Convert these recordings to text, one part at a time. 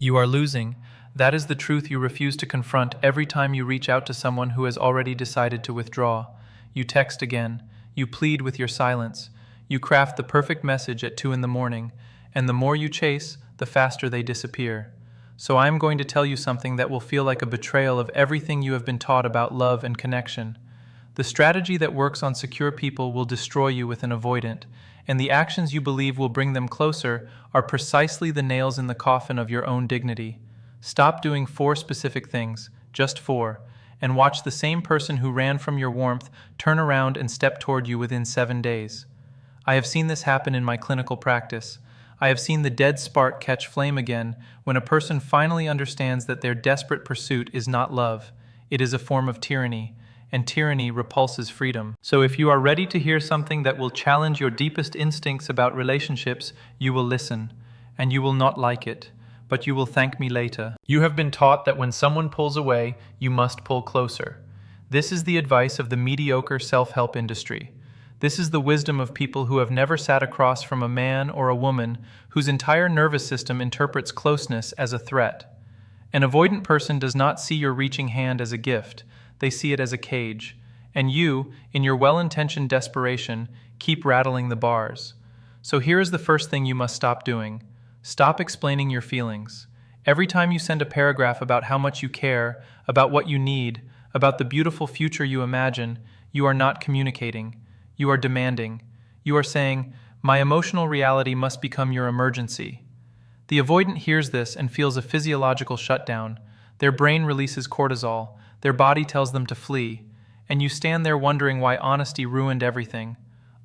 You are losing. That is the truth you refuse to confront every time you reach out to someone who has already decided to withdraw. You text again. You plead with your silence. You craft the perfect message at 2 in the morning, and the more you chase, the faster they disappear. So I am going to tell you something that will feel like a betrayal of everything you have been taught about love and connection. The strategy that works on secure people will destroy you with an avoidant, and the actions you believe will bring them closer are precisely the nails in the coffin of your own dignity. Stop doing 4 specific things, just 4, and watch the same person who ran from your warmth turn around and step toward you within 7 days. I have seen this happen in my clinical practice. I have seen the dead spark catch flame again when a person finally understands that their desperate pursuit is not love. It is a form of tyranny, and tyranny repulses freedom. So if you are ready to hear something that will challenge your deepest instincts about relationships, you will listen, and you will not like it, but you will thank me later. You have been taught that when someone pulls away, you must pull closer. This is the advice of the mediocre self-help industry. This is the wisdom of people who have never sat across from a man or a woman whose entire nervous system interprets closeness as a threat. An avoidant person does not see your reaching hand as a gift. They see it as a cage. And you, in your well-intentioned desperation, keep rattling the bars. So here is the first thing you must stop doing. Stop explaining your feelings. Every time you send a paragraph about how much you care, about what you need, about the beautiful future you imagine, you are not communicating. You are demanding. You are saying, my emotional reality must become your emergency. The avoidant hears this and feels a physiological shutdown. Their brain releases cortisol. Their body tells them to flee. And you stand there wondering why honesty ruined everything.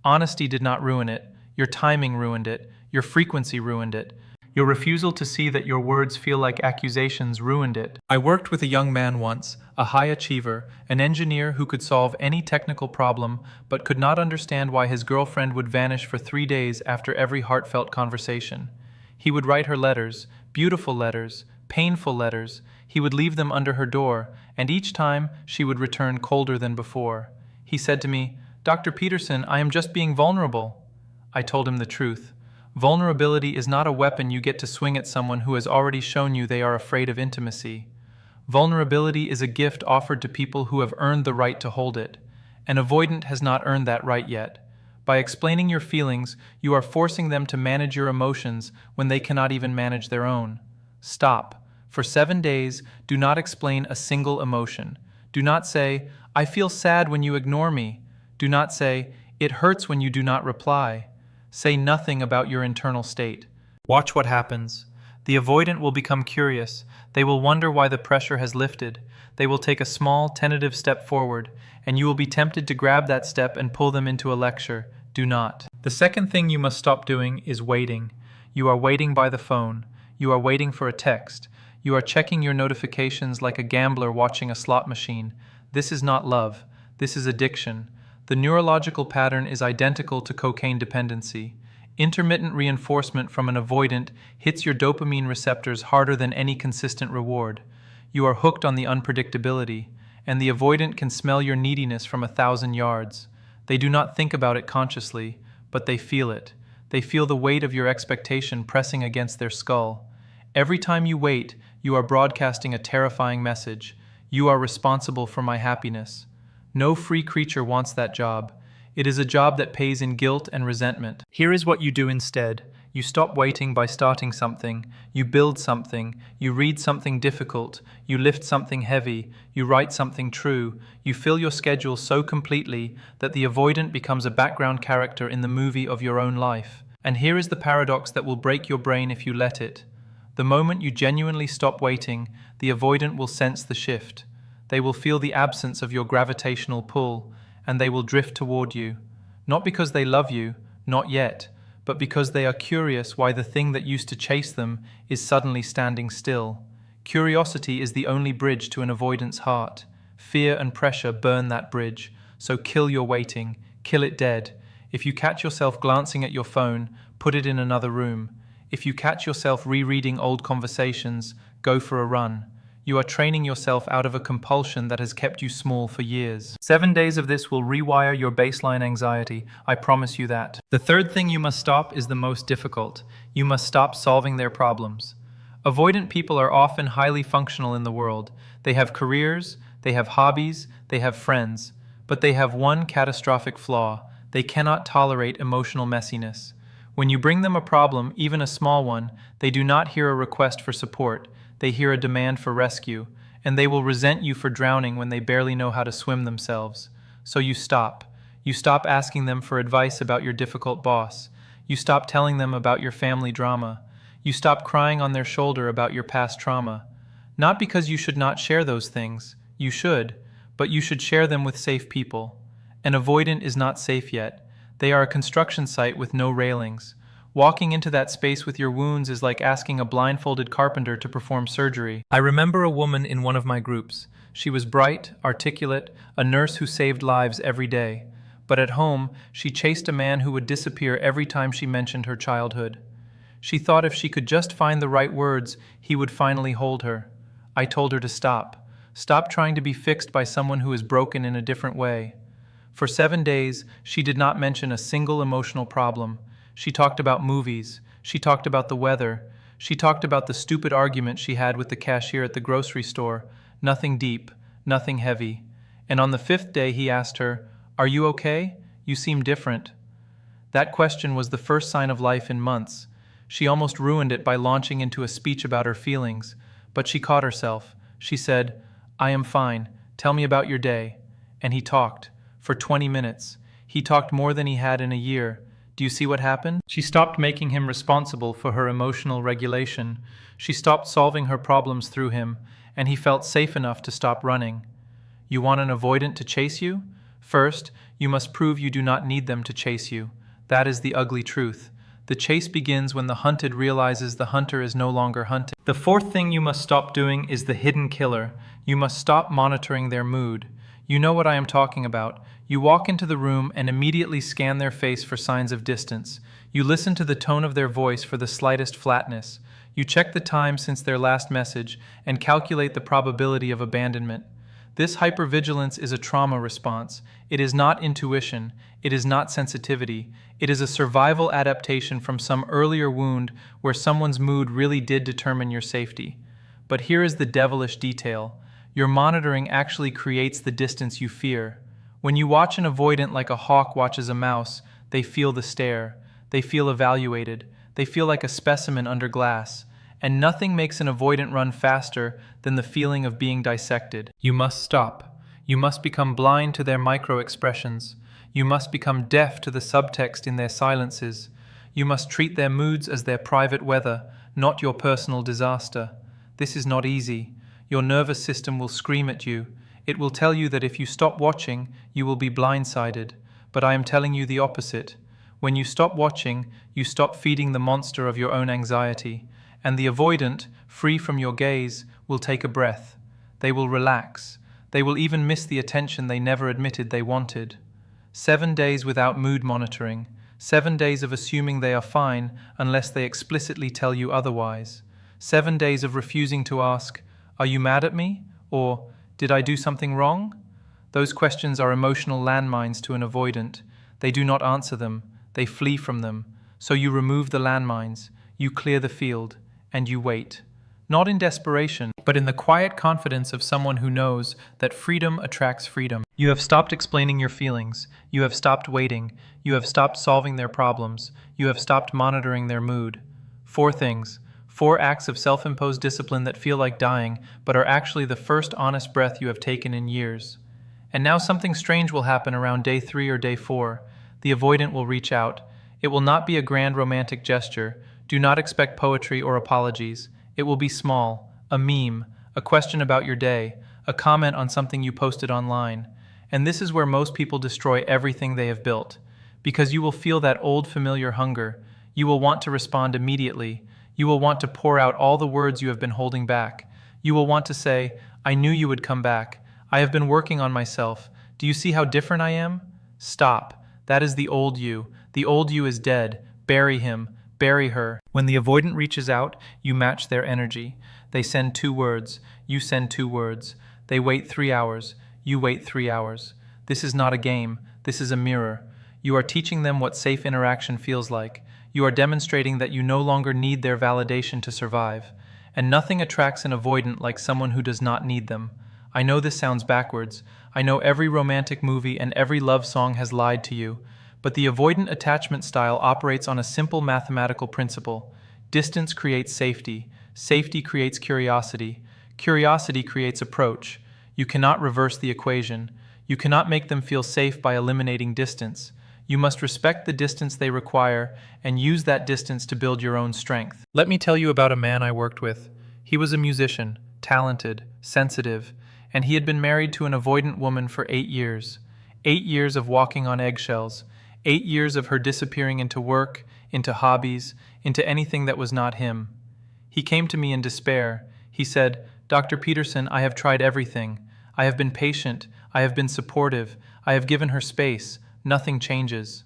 Honesty did not ruin it. Your timing ruined it. Your frequency ruined it. Your refusal to see that your words feel like accusations ruined it. I worked with a young man once, a high achiever, an engineer who could solve any technical problem, but could not understand why his girlfriend would vanish for 3 days after every heartfelt conversation. He would write her letters, beautiful letters, painful letters. He would leave them under her door, and each time she would return colder than before. He said to me, "Dr. Peterson, I am just being vulnerable." I told him the truth. Vulnerability is not a weapon you get to swing at someone who has already shown you they are afraid of intimacy. Vulnerability is a gift offered to people who have earned the right to hold it. An avoidant has not earned that right yet. By explaining your feelings, you are forcing them to manage your emotions when they cannot even manage their own. Stop. For 7 days, do not explain a single emotion. Do not say, "I feel sad when you ignore me." Do not say, "It hurts when you do not reply." Say nothing about your internal state. Watch what happens. The avoidant will become curious. They will wonder why the pressure has lifted. They will take a small, tentative step forward, and you will be tempted to grab that step and pull them into a lecture. Do not. The second thing you must stop doing is waiting. You are waiting by the phone. You are waiting for a text. You are checking your notifications like a gambler watching a slot machine. This is not love. This is addiction. The neurological pattern is identical to cocaine dependency. Intermittent reinforcement from an avoidant hits your dopamine receptors harder than any consistent reward. You are hooked on the unpredictability, and the avoidant can smell your neediness from 1,000 yards. They do not think about it consciously, but they feel it. They feel the weight of your expectation pressing against their skull. Every time you wait, you are broadcasting a terrifying message. You are responsible for my happiness. No free creature wants that job. It is a job that pays in guilt and resentment. Here is what you do instead. You stop waiting by starting something. You build something. You read something difficult. You lift something heavy. You write something true. You fill your schedule so completely that the avoidant becomes a background character in the movie of your own life. And here is the paradox that will break your brain if you let it. The moment you genuinely stop waiting, the avoidant will sense the shift. They will feel the absence of your gravitational pull, and they will drift toward you. Not because they love you, not yet, but because they are curious why the thing that used to chase them is suddenly standing still. Curiosity is the only bridge to an avoidant's heart. Fear and pressure burn that bridge, so kill your waiting, kill it dead. If you catch yourself glancing at your phone, put it in another room. If you catch yourself rereading old conversations, go for a run. You are training yourself out of a compulsion that has kept you small for years. 7 days of this will rewire your baseline anxiety, I promise you that. The third thing you must stop is the most difficult. You must stop solving their problems. Avoidant people are often highly functional in the world. They have careers, they have hobbies, they have friends, but they have one catastrophic flaw: they cannot tolerate emotional messiness. When you bring them a problem, even a small one, they do not hear a request for support, they hear a demand for rescue, and they will resent you for drowning when they barely know how to swim themselves. So you stop. You stop asking them for advice about your difficult boss. You stop telling them about your family drama. You stop crying on their shoulder about your past trauma. Not because you should not share those things, you should, but you should share them with safe people. An avoidant is not safe yet. They are a construction site with no railings. Walking into that space with your wounds is like asking a blindfolded carpenter to perform surgery. I remember a woman in one of my groups. She was bright, articulate, a nurse who saved lives every day. But at home, she chased a man who would disappear every time she mentioned her childhood. She thought if she could just find the right words, he would finally hold her. I told her to stop. Stop trying to be fixed by someone who is broken in a different way. For 7 days, she did not mention a single emotional problem. She talked about movies. She talked about the weather. She talked about the stupid argument she had with the cashier at the grocery store. Nothing deep, nothing heavy. And on the 5th day, he asked her, "Are you okay? You seem different." That question was the first sign of life in months. She almost ruined it by launching into a speech about her feelings. But she caught herself. She said, "I am fine. Tell me about your day." And he talked. For 20 minutes. He talked more than he had in a year. Do you see what happened? She stopped making him responsible for her emotional regulation. She stopped solving her problems through him, and he felt safe enough to stop running. You want an avoidant to chase you? First, you must prove you do not need them to chase you. That is the ugly truth. The chase begins when the hunted realizes the hunter is no longer hunted. The 4th thing you must stop doing is the hidden killer. You must stop monitoring their mood. You know what I am talking about. You walk into the room and immediately scan their face for signs of distance. You listen to the tone of their voice for the slightest flatness. You check the time since their last message and calculate the probability of abandonment. This hypervigilance is a trauma response. It is not intuition. It is not sensitivity. It is a survival adaptation from some earlier wound where someone's mood really did determine your safety. But here is the devilish detail. Your monitoring actually creates the distance you fear. When you watch an avoidant like a hawk watches a mouse, they feel the stare. They feel evaluated. They feel like a specimen under glass. And nothing makes an avoidant run faster than the feeling of being dissected. You must stop. You must become blind to their micro-expressions. You must become deaf to the subtext in their silences. You must treat their moods as their private weather, not your personal disaster. This is not easy. Your nervous system will scream at you. It will tell you that if you stop watching, you will be blindsided. But I am telling you the opposite. When you stop watching, you stop feeding the monster of your own anxiety. And the avoidant, free from your gaze, will take a breath. They will relax. They will even miss the attention they never admitted they wanted. 7 days without mood monitoring. 7 days of assuming they are fine unless they explicitly tell you otherwise. 7 days of refusing to ask, "Are you mad at me?" or "Did I do something wrong?" Those questions are emotional landmines to an avoidant. They do not answer them. They flee from them. So you remove the landmines. You clear the field. And you wait. Not in desperation, but in the quiet confidence of someone who knows that freedom attracts freedom. You have stopped explaining your feelings. You have stopped waiting. You have stopped solving their problems. You have stopped monitoring their mood. 4 things. 4 acts of self-imposed discipline that feel like dying, but are actually the first honest breath you have taken in years. And now something strange will happen around day 3 or day 4. The avoidant will reach out. It will not be a grand romantic gesture. Do not expect poetry or apologies. It will be small, a meme, a question about your day, a comment on something you posted online. And this is where most people destroy everything they have built. Because you will feel that old familiar hunger. You will want to respond immediately. You will want to pour out all the words you have been holding back. You will want to say, "I knew you would come back. I have been working on myself. Do you see how different I am?" Stop. That is the old you. The old you is dead. Bury him. Bury her. When the avoidant reaches out, you match their energy. They send 2 words. You send 2 words. They wait 3 hours. You wait 3 hours. This is not a game. This is a mirror. You are teaching them what safe interaction feels like. You are demonstrating that you no longer need their validation to survive. and nothing attracts an avoidant like someone who does not need them. I know this sounds backwards. I know every romantic movie and every love song has lied to you, but the avoidant attachment style operates on a simple mathematical principle. Distance creates safety. Safety creates curiosity. Curiosity creates approach. You cannot reverse the equation. You cannot make them feel safe by eliminating distance. You must respect the distance they require and use that distance to build your own strength. Let me tell you about a man I worked with. He was a musician, talented, sensitive, and he had been married to an avoidant woman for 8 years. 8 years of walking on eggshells. 8 years of her disappearing into work, into hobbies, into anything that was not him. He came to me in despair. He said, "Dr. Peterson, I have tried everything. I have been patient. I have been supportive. I have given her space. Nothing changes."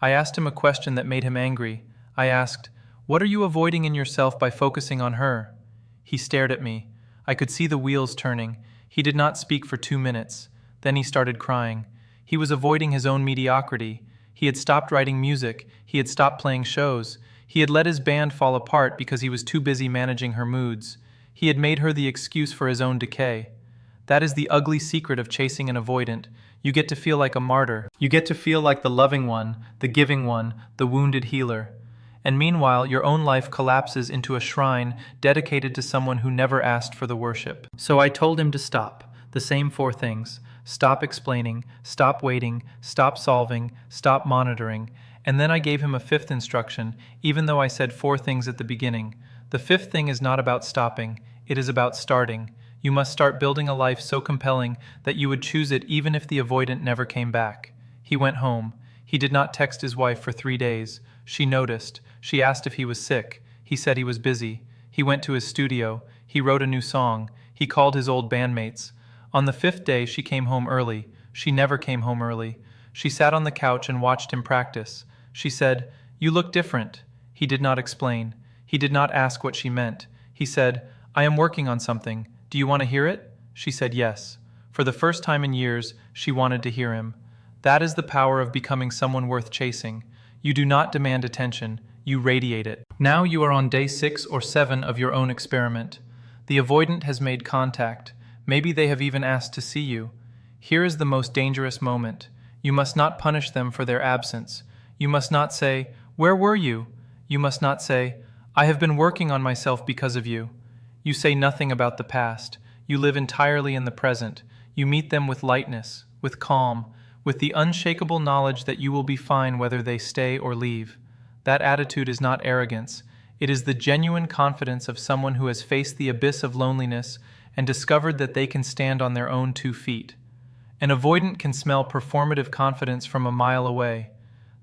I asked him a question that made him angry. I asked, "What are you avoiding in yourself by focusing on her?" He stared at me. I could see the wheels turning. He did not speak for 2 minutes. Then he started crying. He was avoiding his own mediocrity. He had stopped writing music. He had stopped playing shows. He had let his band fall apart because he was too busy managing her moods. He had made her the excuse for his own decay. That is the ugly secret of chasing an avoidant. You get to feel like a martyr. You get to feel like the loving one, the giving one, the wounded healer. And meanwhile, your own life collapses into a shrine dedicated to someone who never asked for the worship. So I told him to stop. The same 4 things. Stop explaining, stop waiting, stop solving, stop monitoring. And then I gave him a 5th instruction, even though I said 4 things at the beginning. The 5th thing is not about stopping, it is about starting. You must start building a life so compelling that you would choose it even if the avoidant never came back. He went home. He did not text his wife for 3 days. She noticed. She asked if he was sick. He said he was busy. He went to his studio. He wrote a new song. He called his old bandmates. On the 5th day, she came home early. She never came home early. She sat on the couch and watched him practice. She said, "You look different." He did not explain. He did not ask what she meant. He said, "I am working on something. Do you want to hear it?" She said yes. For the first time in years, she wanted to hear him. That is the power of becoming someone worth chasing. You do not demand attention, you radiate it. Now you are on day 6 or 7 of your own experiment. The avoidant has made contact. Maybe they have even asked to see you. Here is the most dangerous moment. You must not punish them for their absence. You must not say, "Where were you?" You must not say, "I have been working on myself because of you." You say nothing about the past. You live entirely in the present. You meet them with lightness, with calm, with the unshakable knowledge that you will be fine whether they stay or leave. That attitude is not arrogance. It is the genuine confidence of someone who has faced the abyss of loneliness and discovered that they can stand on their own 2 feet. An avoidant can smell performative confidence from a mile away.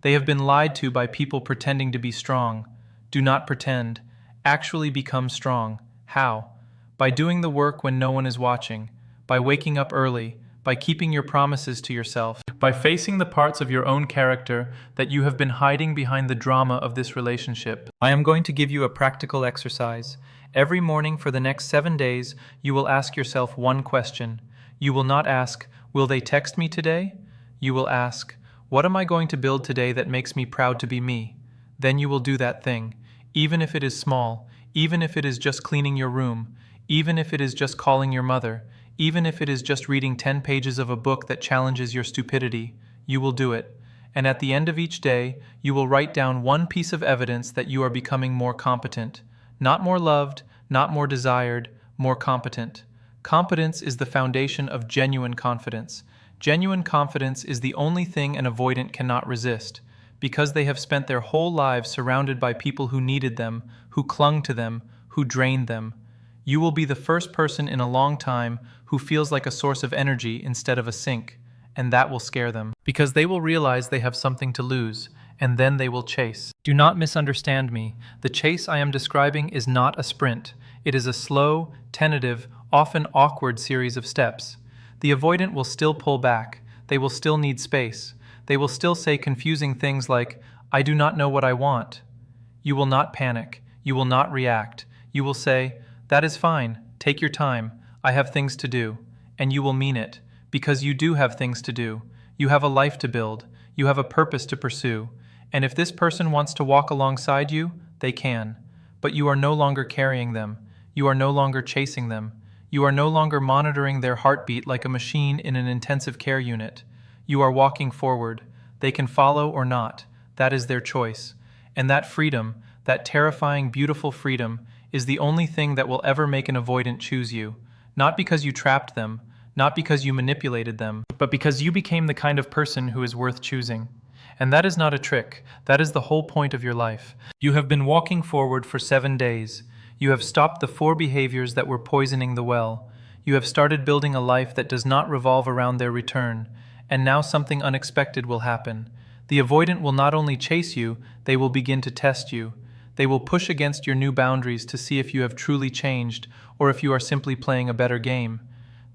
They have been lied to by people pretending to be strong. Do not pretend. Actually become strong. How? By doing the work when no one is watching, by waking up early, by keeping your promises to yourself, by facing the parts of your own character that you have been hiding behind the drama of this relationship. I am going to give you a practical exercise. Every morning for the next 7 days, you will ask yourself one question. You will not ask, "Will they text me today?" You will ask, "What am I going to build today that makes me proud to be me?" Then you will do that thing, even if it is small, even if it is just cleaning your room, even if it is just calling your mother, even if it is just reading 10 pages of a book that challenges your stupidity. You will do it. And at the end of each day, you will write down one piece of evidence that you are becoming more competent. Not more loved, not more desired, more competent. Competence is the foundation of genuine confidence. Genuine confidence is the only thing an avoidant cannot resist, because they have spent their whole lives surrounded by people who needed them, who clung to them, who drained them. You will be the first person in a long time who feels like a source of energy instead of a sink, and that will scare them, because they will realize they have something to lose, and then they will chase. Do not misunderstand me. The chase I am describing is not a sprint. It is a slow, tentative, often awkward series of steps. The avoidant will still pull back. They will still need space. They will still say confusing things like, "I do not know what I want." You will not panic. You will not react. You will say, "That is fine. Take your time. I have things to do." And you will mean it, because you do have things to do. You have a life to build. You have a purpose to pursue. And if this person wants to walk alongside you, they can. But you are no longer carrying them. You are no longer chasing them. You are no longer monitoring their heartbeat like a machine in an intensive care unit. You are walking forward. They can follow or not. That is their choice. And that freedom, that terrifying, beautiful freedom, is the only thing that will ever make an avoidant choose you. Not because you trapped them, not because you manipulated them, but because you became the kind of person who is worth choosing. And that is not a trick. That is the whole point of your life. You have been walking forward for 7 days. You have stopped the 4 behaviors that were poisoning the well. You have started building a life that does not revolve around their return. And now something unexpected will happen. The avoidant will not only chase you, they will begin to test you. They will push against your new boundaries to see if you have truly changed or if you are simply playing a better game.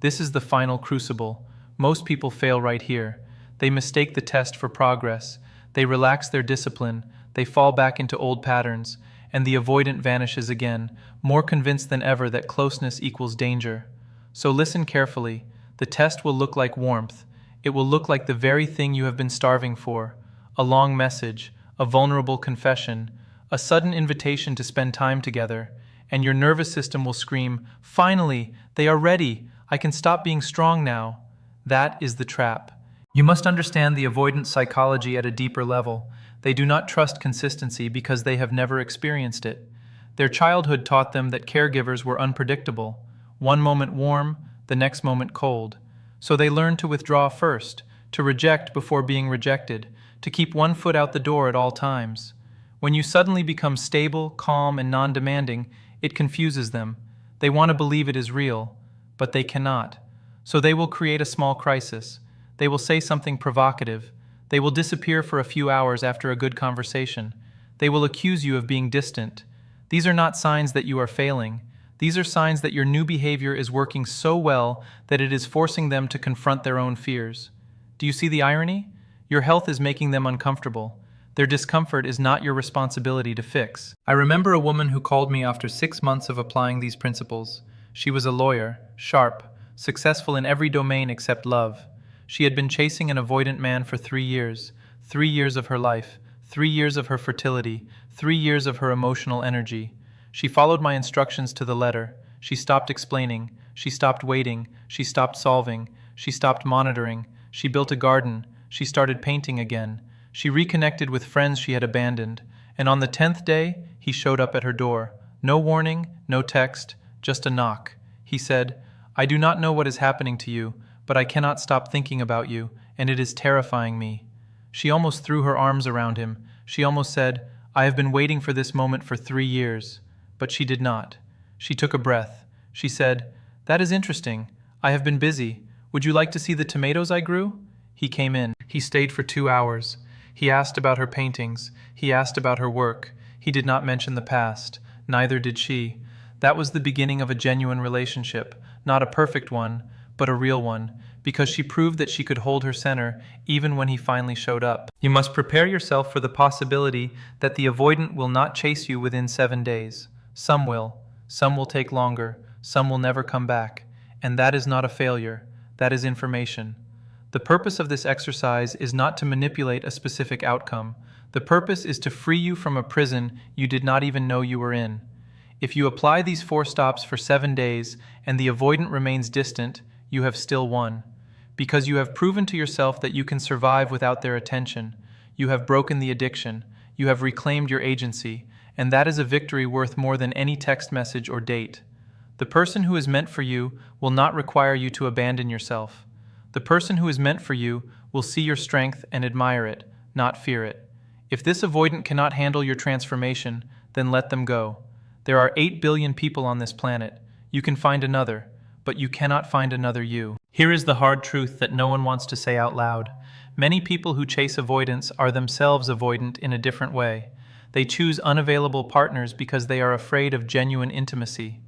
This is the final crucible. Most people fail right here. They mistake the test for progress. They relax their discipline. They fall back into old patterns, and the avoidant vanishes again, more convinced than ever that closeness equals danger. So listen carefully. The test will look like warmth. It will look like the very thing you have been starving for. A long message, a vulnerable confession, a sudden invitation to spend time together, and your nervous system will scream, "Finally, they are ready. I can stop being strong now." That is the trap. You must understand the avoidant psychology at a deeper level. They do not trust consistency because they have never experienced it. Their childhood taught them that caregivers were unpredictable. One moment warm, the next moment cold. So they learn to withdraw first, to reject before being rejected, to keep one foot out the door at all times. When you suddenly become stable, calm, and non-demanding, it confuses them. They want to believe it is real, but they cannot. So they will create a small crisis. They will say something provocative. They will disappear for a few hours after a good conversation. They will accuse you of being distant. These are not signs that you are failing. These are signs that your new behavior is working so well that it is forcing them to confront their own fears. Do you see the irony? Your health is making them uncomfortable. Their discomfort is not your responsibility to fix. I remember a woman who called me after 6 months of applying these principles. She was a lawyer, sharp, successful in every domain except love. She had been chasing an avoidant man for 3 years, 3 years of her life, 3 years of her fertility, 3 years of her emotional energy. She followed my instructions to the letter. She stopped explaining. She stopped waiting. She stopped solving. She stopped monitoring. She built a garden. She started painting again. She reconnected with friends she had abandoned. And on the 10th day, he showed up at her door. No warning, no text, just a knock. He said, "I do not know what is happening to you, but I cannot stop thinking about you, and it is terrifying me." She almost threw her arms around him. She almost said, "I have been waiting for this moment for 3 years." But she did not. She took a breath. She said, "That is interesting. I have been busy. Would you like to see the tomatoes I grew?" He came in. He stayed for 2 hours. He asked about her paintings. He asked about her work. He did not mention the past. Neither did she. That was the beginning of a genuine relationship, not a perfect one, but a real one, because she proved that she could hold her center even when he finally showed up. You must prepare yourself for the possibility that the avoidant will not chase you within 7 days. Some will. Some will take longer. Some will never come back. And that is not a failure. That is information. The purpose of this exercise is not to manipulate a specific outcome. The purpose is to free you from a prison you did not even know you were in. If you apply these 4 stops for 7 days and the avoidant remains distant, you have still won. Because you have proven to yourself that you can survive without their attention. You have broken the addiction. You have reclaimed your agency. And that is a victory worth more than any text message or date. The person who is meant for you will not require you to abandon yourself. The person who is meant for you will see your strength and admire it, not fear it. If this avoidant cannot handle your transformation, then let them go. There are 8 billion people on this planet. You can find another, but you cannot find another you. Here is the hard truth that no one wants to say out loud. Many people who chase avoidance are themselves avoidant in a different way. They choose unavailable partners because they are afraid of genuine intimacy.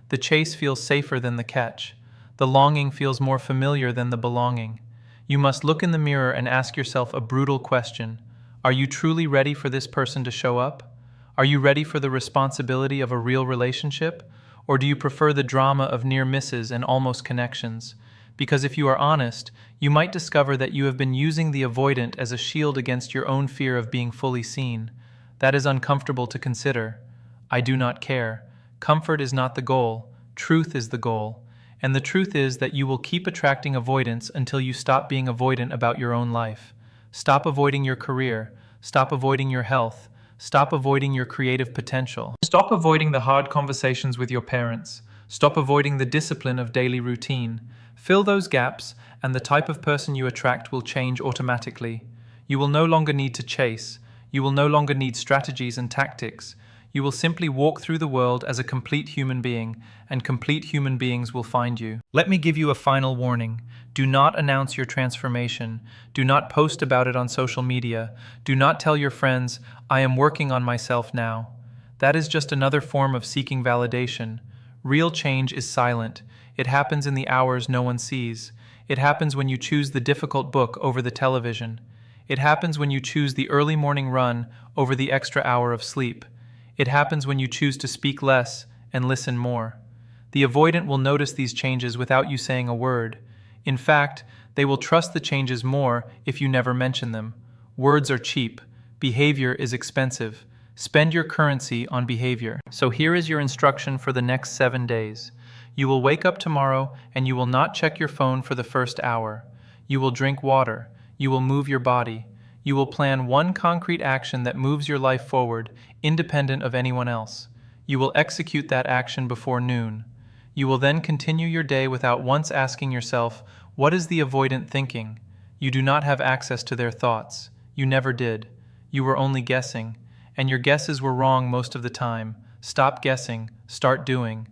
The chase feels safer than the catch. The longing feels more familiar than the belonging. You must look in the mirror and ask yourself a brutal question. Are you truly ready for this person to show up? Are you ready for the responsibility of a real relationship? Or do you prefer the drama of near misses and almost connections? Because if you are honest, you might discover that you have been using the avoidant as a shield against your own fear of being fully seen. That is uncomfortable to consider. I do not care. Comfort is not the goal, truth is the goal. And the truth is that you will keep attracting avoidance until you stop being avoidant about your own life. Stop avoiding your career. Stop avoiding your health. Stop avoiding your creative potential. Stop avoiding the hard conversations with your parents. Stop avoiding the discipline of daily routine. Fill those gaps, and the type of person you attract will change automatically. You will no longer need to chase. You will no longer need strategies and tactics. You will simply walk through the world as a complete human being, and complete human beings will find you. Let me give you a final warning. Do not announce your transformation. Do not post about it on social media. Do not tell your friends, "I am working on myself now." That is just another form of seeking validation. Real change is silent. It happens in the hours no one sees. It happens when you choose the difficult book over the television. It happens when you choose the early morning run over the extra hour of sleep. It happens when you choose to speak less and listen more. The avoidant will notice these changes without you saying a word. In fact, they will trust the changes more if you never mention them. Words are cheap. Behavior is expensive. Spend your currency on behavior. So here is your instruction for the next 7 days. You will wake up tomorrow and you will not check your phone for the first hour. You will drink water. You will move your body. You will plan one concrete action that moves your life forward, independent of anyone else. You will execute that action before noon. You will then continue your day without once asking yourself, what is the avoidant thinking? You do not have access to their thoughts. You never did. You were only guessing. And your guesses were wrong most of the time. Stop guessing. Start doing.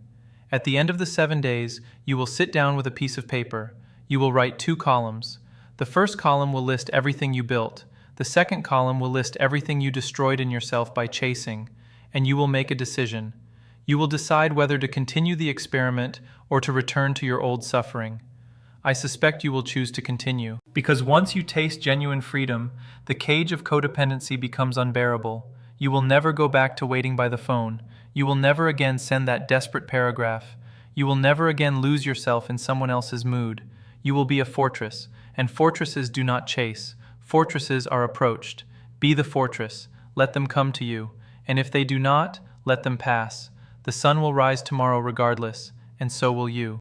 At the end of the 7 days, you will sit down with a piece of paper. You will write 2 columns. The first column will list everything you built. The second column will list everything you destroyed in yourself by chasing, and you will make a decision. You will decide whether to continue the experiment or to return to your old suffering. I suspect you will choose to continue, because once you taste genuine freedom, the cage of codependency becomes unbearable. You will never go back to waiting by the phone. You will never again send that desperate paragraph. You will never again lose yourself in someone else's mood. You will be a fortress, and fortresses do not chase. Fortresses are approached. Be the fortress. Let them come to you. And if they do not, let them pass. The sun will rise tomorrow regardless, and so will you.